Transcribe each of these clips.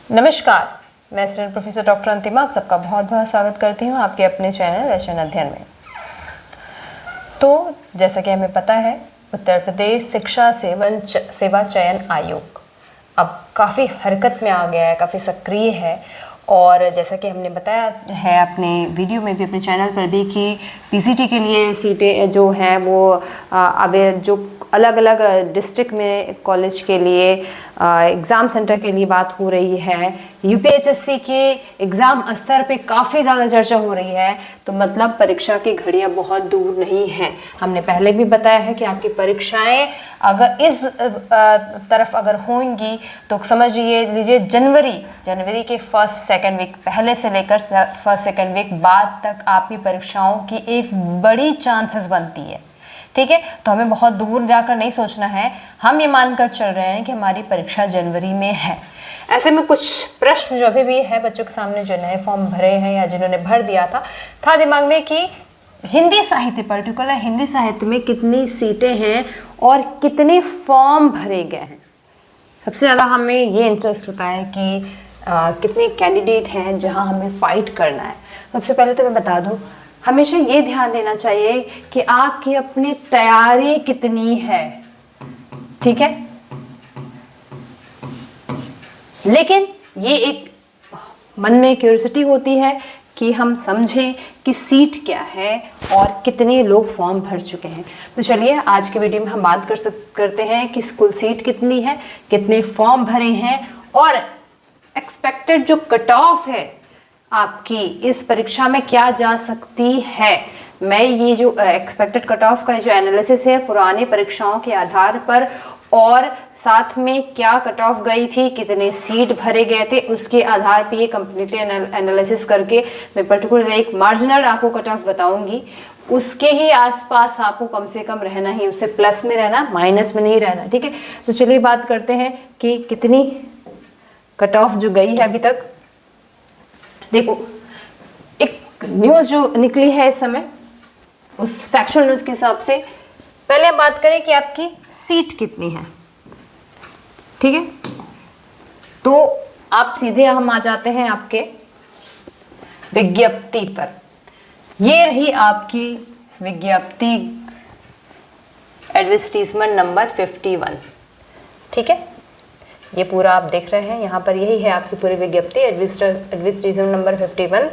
नमस्कार, मैं student professor doctor अंतिमा आप सबका बहुत बहुत स्वागत करती हूँ आपके अपने चैनल रचन अध्ययन में। तो जैसा कि हमें पता है, उत्तर प्रदेश शिक्षा सेवा चयन आयोग अब काफ़ी हरकत में आ गया है, काफ़ी सक्रिय है। और जैसा कि हमने बताया है अपने वीडियो में भी, अपने चैनल पर भी, कि पीसीटी के लिए सीटें जो हैं वो अब जो अलग अलग डिस्ट्रिक्ट में कॉलेज के लिए एग्ज़ाम सेंटर के लिए बात हो रही है। यूपीएचएससी के एग्ज़ाम स्तर पे काफ़ी ज़्यादा चर्चा हो रही है। तो मतलब परीक्षा की घड़ियाँ बहुत दूर नहीं हैं। हमने पहले भी बताया है कि आपकी परीक्षाएं अगर इस तरफ अगर होंगी तो समझ लीजिए जनवरी के फर्स्ट सेकंड वीक पहले से लेकर फर्स्ट सेकंड वीक बाद तक आपकी परीक्षाओं की एक बड़ी चांसेस बनती है। ठीक है, तो हमें बहुत दूर जाकर नहीं सोचना है। हम ये मानकर चल रहे हैं कि हमारी परीक्षा जनवरी में है। ऐसे में कुछ प्रश्न जो अभी भी है बच्चों के सामने, जो नए फॉर्म भरे हैं या जिन्होंने भर दिया था दिमाग में कि हिंदी साहित्य, पर्टिकुलर हिंदी साहित्य में कितनी सीटें हैं और कितने फॉर्म भरे गए हैं। सबसे ज़्यादा हमें ये इंटरेस्ट होता है कि कितने कैंडिडेट हैं जहां हमें फाइट करना है। सबसे पहले तो मैं बता दूं, हमेशा ये ध्यान देना चाहिए कि आपकी अपनी तैयारी कितनी है। ठीक है, लेकिन ये एक मन में क्यूरियोसिटी होती है कि हम समझें कि सीट क्या है और कितने लोग फॉर्म भर चुके हैं। तो चलिए आज के वीडियो में हम बात करते हैं कि कुल सीट कितनी है, कितने फॉर्म भरे हैं और एक्सपेक्टेड जो कट ऑफ है आपकी इस परीक्षा में क्या जा सकती है। मैं ये जो एक्सपेक्टेड कट ऑफ का जो एनालिसिस है पुरानी परीक्षाओं के आधार पर और साथ में क्या कट ऑफ गई थी, कितने सीट भरे गए थे, उसके आधार पे ये कम्प्लीटली एनालिसिस करके मैं पर्टिकुलर एक मार्जिनल आपको कट ऑफ बताऊंगी। उसके ही आसपास आपको कम से कम रहना ही, उससे प्लस में रहना, माइनस में नहीं रहना। ठीक है, तो चलिए बात करते हैं कि कितनी कट ऑफ जो गई है अभी तक। देखो, एक न्यूज़ जो निकली है इस समय, उस फैक्चुअल न्यूज़ के हिसाब से पहले हम बात करें कि आपकी सीट कितनी है। ठीक है, तो आप सीधे हम आ जाते हैं आपके विज्ञप्ति पर। ये रही आपकी विज्ञप्ति, एडवर्टाइजमेंट नंबर 51। ठीक है, ये पूरा आप देख रहे हैं, यहाँ पर यही है आपकी पूरी विज्ञप्ति, एडवर्टाइजमेंट नंबर 51।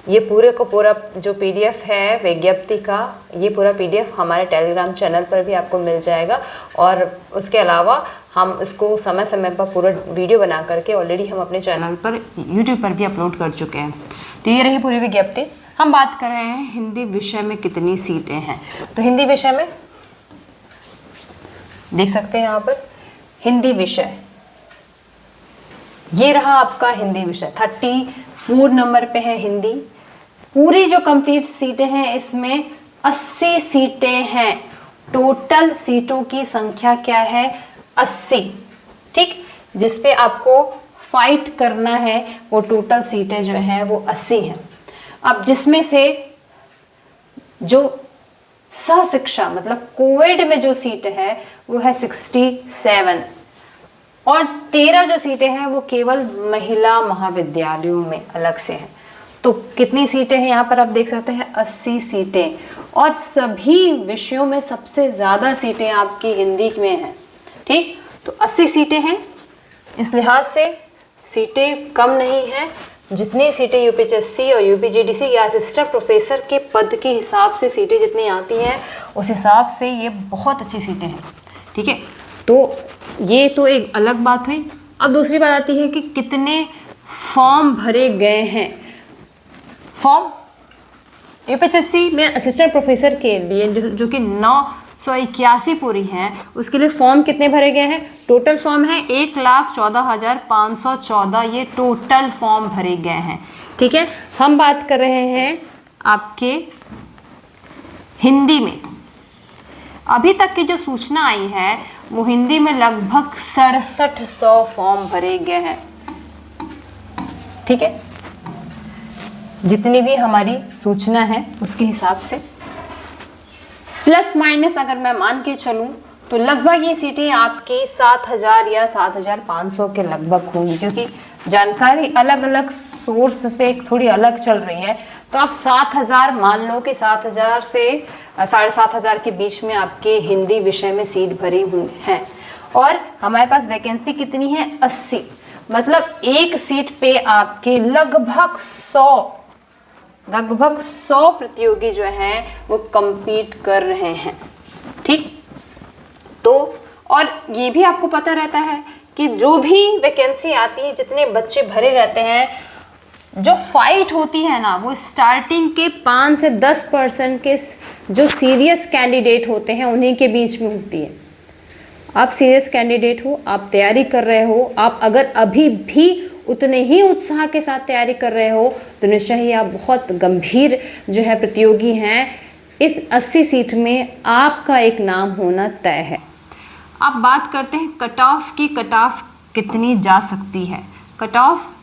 ये पूरे को पूरा जो पीडीएफ है विज्ञप्ति का, ये पूरा पीडीएफ हमारे टेलीग्राम चैनल पर भी आपको मिल जाएगा। और उसके अलावा हम इसको समय समय पर पूरा वीडियो बना करके ऑलरेडी हम अपने चैनल पर यूट्यूब पर भी अपलोड कर चुके हैं। तो ये रही पूरी विज्ञप्ति। हम बात कर रहे हैं हिंदी विषय में कितनी सीटें हैं। तो हिंदी विषय में देख सकते हैं यहाँ पर हिंदी विषय, ये रहा आपका हिंदी विषय, 34 नंबर पे है हिंदी। पूरी जो कंप्लीट सीटें हैं इसमें 80 सीटें हैं। टोटल सीटों की संख्या क्या है? 80। ठीक, जिसपे आपको फाइट करना है वो टोटल सीटें जो हैं वो 80 हैं। अब जिसमें से जो सहशिक्षा मतलब कोविड में जो सीट है वो है 67 और 13 जो सीटें हैं वो केवल महिला महाविद्यालयों में अलग से हैं। तो कितनी सीटें हैं यहाँ पर आप देख सकते हैं, 80 सीटें। और सभी विषयों में सबसे ज़्यादा सीटें आपकी हिंदी में हैं। ठीक, तो 80 सीटें हैं। इस लिहाज से सीटें कम नहीं हैं। जितनी सीटें यूपीएचएससी और यूपीजीडीसी या असिस्टेंट प्रोफेसर के पद के हिसाब से सीटें जितनी आती हैं उस हिसाब से ये बहुत अच्छी सीटें हैं। ठीक है, तो ये तो एक अलग बात हुई। अब दूसरी बात आती है कि कितने फॉर्म भरे गए हैं। फॉर्म यूपीएचएससी में असिस्टेंट प्रोफेसर के लिए जो कि 981 पूरी हैं, उसके लिए फॉर्म कितने भरे गए हैं? टोटल फॉर्म है 1,14,514। ये टोटल फॉर्म भरे गए हैं। ठीक है, हम बात कर रहे हैं आपके हिंदी में। अभी तक की जो सूचना आई है वो हिंदी में लगभग 6700 फॉर्म भरे गए हैं। ठीक है, जितनी भी हमारी सूचना है उसके हिसाब से प्लस माइनस अगर मैं मान के चलूं तो लगभग ये सीटें आपकी 7000 या 7500 के लगभग होंगी, क्योंकि जानकारी अलग अलग सोर्स से थोड़ी अलग चल रही है, तो आप 7,000 मान लो कि 7,000 से 7,500 के बीच में आपके हिंदी विषय में सीट भरी हुई हैं, और हमारे पास वैकेंसी कितनी है 80, मतलब एक सीट पे आपके लगभग 100 प्रतियोगी जो हैं वो compete कर रहे हैं। ठीक, तो और ये भी आपको पता रहता है कि जो भी वैकेंसी आती है, जितने बच्चे भरे रहते हैं, जो फाइट होती है ना, वो स्टार्टिंग के 5 से 10% के जो सीरियस कैंडिडेट होते हैं उन्हीं के बीच में होती है। आप सीरियस कैंडिडेट हो, आप तैयारी कर रहे हो, आप अगर अभी भी उतने ही उत्साह के साथ तैयारी कर रहे हो तो निश्चय ही आप बहुत गंभीर जो है प्रतियोगी हैं। इस 80 सीट में आपका एक नाम होना तय है। अब बात करते हैं कट ऑफ की। कट ऑफ कितनी जा सकती है? कट ऑफ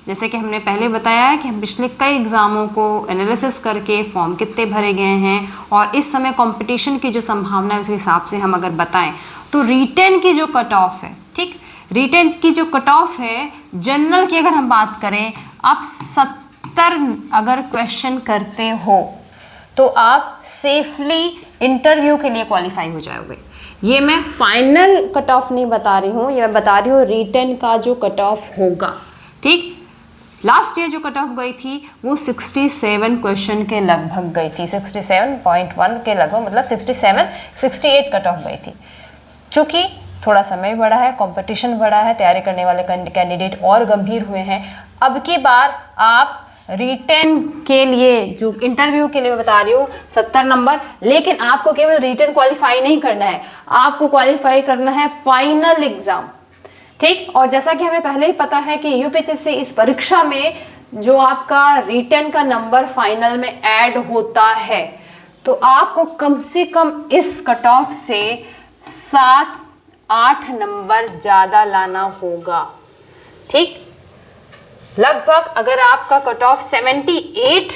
जैसे कि हमने पहले बताया है कि हम पिछले कई एग्ज़ामों को एनालिसिस करके फॉर्म कितने भरे गए हैं और इस समय कंपटीशन की जो संभावना है उस हिसाब से हम अगर बताएं तो रिटेन की जो कट ऑफ है, ठीक, रिटेन की जो कट ऑफ है, जनरल की अगर हम बात करें, आप 70 अगर क्वेश्चन करते हो तो आप सेफली इंटरव्यू के लिए क्वालिफाई हो जाओगे। ये मैं फाइनल कट ऑफ नहीं बता रही हूँ, ये मैं बता रही हूँ रिटेन का जो कट ऑफ होगा। ठीक, लास्ट ईयर जो कट ऑफ गई थी वो 67 क्वेश्चन के लगभग गई थी, 67.1 के लगभग, मतलब 68 कट ऑफ गई थी। चूँकि थोड़ा समय बढ़ा है, कंपटीशन बढ़ा है, तैयारी करने वाले कैंडिडेट और गंभीर हुए हैं। अब की बार आप रिटेन के लिए, जो इंटरव्यू के लिए मैं बता रही हूँ 70 नंबर, लेकिन आपको केवल रिटेन क्वालिफाई नहीं करना है, आपको क्वालिफाई करना है फाइनल एग्जाम। ठीक, और जैसा कि हमें पहले ही पता है कि यूपीएससी इस परीक्षा में जो आपका रिटेन का नंबर फाइनल में ऐड होता है, तो आपको कम से कम इस कट ऑफ से 7-8 नंबर ज़्यादा लाना होगा। ठीक, लगभग अगर आपका कट ऑफ 78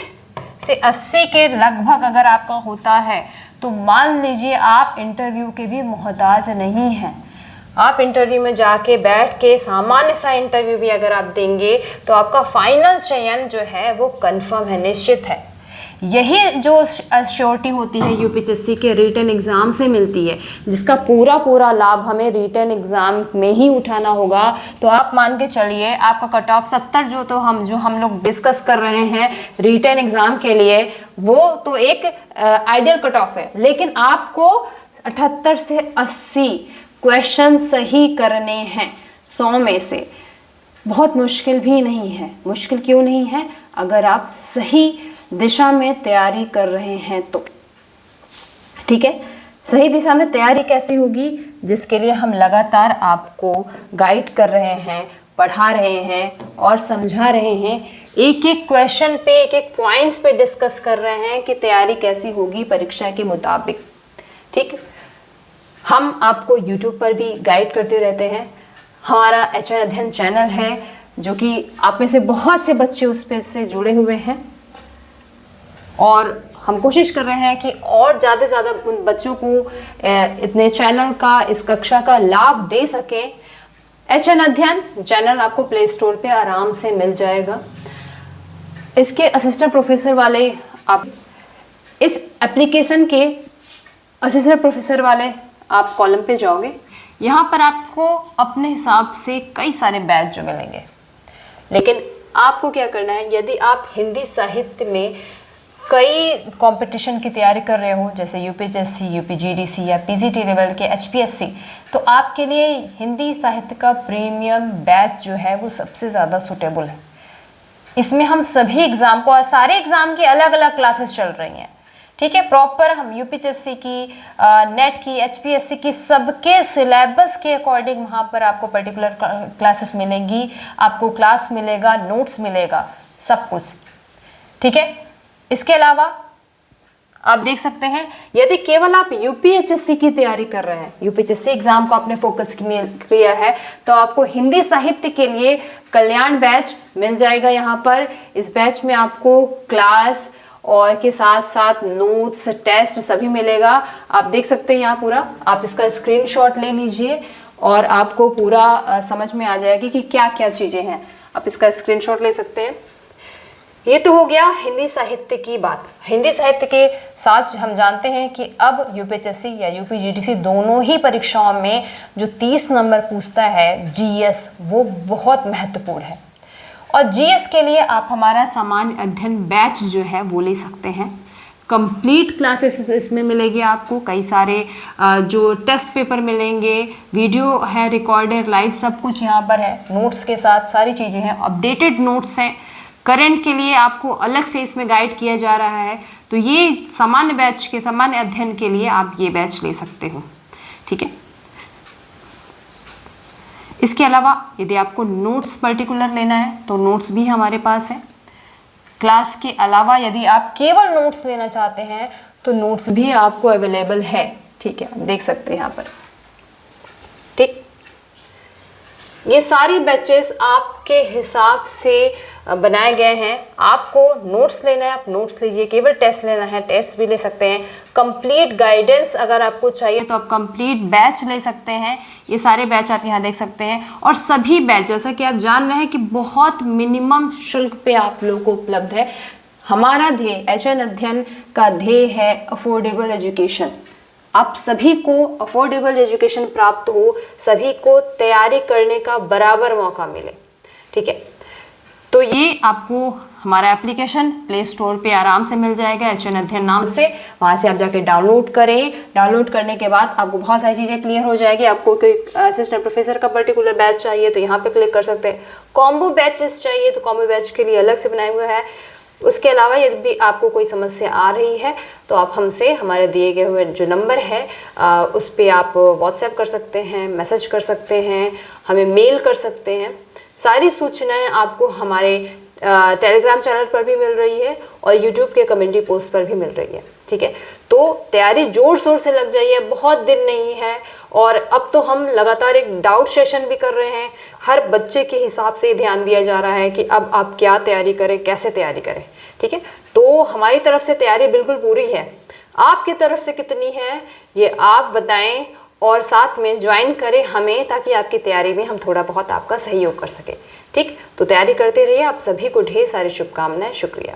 से 80 के लगभग अगर आपका होता है तो मान लीजिए आप इंटरव्यू के भी मोहताज नहीं हैं। आप इंटरव्यू में जाके बैठ के सामान्य सा इंटरव्यू भी अगर आप देंगे तो आपका फाइनल चयन जो है वो कंफर्म है, निश्चित है। यही जो अश्योरिटी होती है यूपीएससी के रिटन एग्ज़ाम से मिलती है, जिसका पूरा लाभ हमें रिटन एग्ज़ाम में ही उठाना होगा। तो आप मान के चलिए आपका कट ऑफ 70 जो हम लोग डिस्कस कर रहे हैं रिटन एग्ज़ाम के लिए, वो तो एक आइडियल कट ऑफ है, लेकिन आपको 78 से 80 क्वेश्चन सही करने हैं 100 में से। बहुत मुश्किल भी नहीं है। मुश्किल क्यों नहीं है? अगर आप सही दिशा में तैयारी कर रहे हैं तो। ठीक है, सही दिशा में तैयारी कैसे होगी, जिसके लिए हम लगातार आपको गाइड कर रहे हैं, पढ़ा रहे हैं और समझा रहे हैं। एक एक क्वेश्चन पे, एक एक पॉइंट्स पे डिस्कस कर रहे हैं कि तैयारी कैसी होगी परीक्षा के मुताबिक। ठीक, हम आपको YouTube पर भी गाइड करते रहते हैं। हमारा एचएन अध्ययन चैनल है जो कि आप में से बहुत से बच्चे उस पे से जुड़े हुए हैं, और हम कोशिश कर रहे हैं कि और ज़्यादा से ज़्यादा उन बच्चों को इतने चैनल का, इस कक्षा का लाभ दे सकें। एचएन अध्ययन चैनल आपको प्ले स्टोर पे आराम से मिल जाएगा। इसके असिस्टेंट प्रोफेसर वाले, आप इस एप्लीकेशन के असिस्टेंट प्रोफेसर वाले आप कॉलम पे जाओगे, यहाँ पर आपको अपने हिसाब से कई सारे बैच जो मिलेंगे। लेकिन आपको क्या करना है, यदि आप हिंदी साहित्य में कई कंपटीशन की तैयारी कर रहे हो, जैसे यूपीएससी, यूपीजीडीसी या पीजीटी लेवल के एचपीएससी, तो आपके लिए हिंदी साहित्य का प्रीमियम बैच जो है वो सबसे ज़्यादा सूटेबल है। इसमें हम सभी एग्ज़ाम को, सारे एग्ज़ाम की अलग अलग क्लासेस चल रही हैं। ठीक है, प्रॉपर हम यूपीएससी की, नेट की, एचपीएससी की, सबके सिलेबस के अकॉर्डिंग वहाँ पर आपको पर्टिकुलर क्लासेस मिलेंगी, आपको क्लास मिलेगा, नोट्स मिलेगा, सब कुछ। ठीक है, इसके अलावा आप देख सकते हैं, यदि केवल आप यूपीएससी की तैयारी कर रहे हैं, यूपीएससी एग्जाम को आपने फोकस किया है, तो आपको हिंदी साहित्य के लिए कल्याण बैच मिल जाएगा। यहाँ पर इस बैच में आपको क्लास और के साथ साथ नोट्स, टेस्ट सभी मिलेगा। आप देख सकते हैं यहाँ पूरा, आप इसका स्क्रीनशॉट ले लीजिए और आपको पूरा समझ में आ जाएगी कि क्या क्या चीज़ें हैं। आप इसका स्क्रीनशॉट ले सकते हैं। ये तो हो गया हिंदी साहित्य की बात। हिंदी साहित्य के साथ हम जानते हैं कि अब यूपीएचएससी या यूपीजीडीसी दोनों ही परीक्षाओं में जो 30 नंबर पूछता है जीएस, वो बहुत महत्वपूर्ण है। और जीएस के लिए आप हमारा सामान्य अध्ययन बैच जो है वो ले सकते हैं। कंप्लीट क्लासेस इसमें मिलेगी आपको, कई सारे जो टेस्ट पेपर मिलेंगे, वीडियो है, रिकॉर्डर, लाइव सब कुछ यहाँ पर है, नोट्स के साथ सारी चीज़ें हैं, अपडेटेड नोट्स हैं। करंट के लिए आपको अलग से इसमें गाइड किया जा रहा है। तो ये सामान्य बैच के, सामान्य अध्ययन के लिए आप ये बैच ले सकते हो, ठीक है। इसके अलावा यदि आपको नोट्स पर्टिकुलर लेना है तो नोट्स भी हमारे पास है। क्लास के अलावा यदि आप केवल नोट्स लेना चाहते हैं तो नोट्स भी आपको अवेलेबल है, ठीक है, आप देख सकते हैं यहाँ पर, ठीक। ये सारी बैचेस आपके हिसाब से बनाए गए हैं। आपको नोट्स लेना है, आप नोट्स लीजिए, केवल टेस्ट लेना है, टेस्ट भी ले सकते हैं। कंप्लीट गाइडेंस अगर आपको चाहिए तो आप कंप्लीट बैच ले सकते हैं। ये सारे बैच आप यहाँ देख सकते हैं। और सभी बैच, जैसा कि आप जान रहे हैं कि बहुत मिनिमम शुल्क पे आप लोगों को उपलब्ध है। हमारा ध्येय, एचएन अध्ययन का ध्येय है अफोर्डेबल एजुकेशन। आप सभी को अफोर्डेबल एजुकेशन प्राप्त हो, सभी को तैयारी करने का बराबर मौका मिले, ठीक है। तो ये आपको हमारा एप्लीकेशन प्ले स्टोर पे आराम से मिल जाएगा, एचएन अध्ययन नाम से। वहाँ से आप जाके डाउनलोड करें। डाउनलोड करने के बाद आपको बहुत सारी चीज़ें क्लियर हो जाएगी। आपको कोई असिस्टेंट प्रोफेसर का पर्टिकुलर बैच चाहिए तो यहाँ पे क्लिक कर सकते हैं। कॉम्बो बैचेस चाहिए तो कॉम्बो बैच के लिए अलग से बनाए हुए हैं। उसके अलावा यदि भी आपको कोई समस्या आ रही है तो आप हमसे, हमारे दिए गए हुए जो नंबर है उस पर आप व्हाट्सएप कर सकते हैं, मैसेज कर सकते हैं, हमें मेल कर सकते हैं। सारी सूचनाएं आपको हमारे टेलीग्राम चैनल पर भी मिल रही है और यूट्यूब के कम्युनिटी पोस्ट पर भी मिल रही है, ठीक है। तो तैयारी जोर शोर से लग जाइए, बहुत दिन नहीं है। और अब तो हम लगातार एक डाउट सेशन भी कर रहे हैं। हर बच्चे के हिसाब से ध्यान दिया जा रहा है कि अब आप क्या तैयारी करें, कैसे तैयारी करें, ठीक है। तो हमारी तरफ से तैयारी बिल्कुल पूरी है। आपकी तरफ से कितनी है ये आप बताएं और साथ में ज्वाइन करें हमें, ताकि आपकी तैयारी में हम थोड़ा बहुत आपका सहयोग कर सकें, ठीक। तो तैयारी करते रहिए। आप सभी को ढेर सारी शुभकामनाएं। शुक्रिया।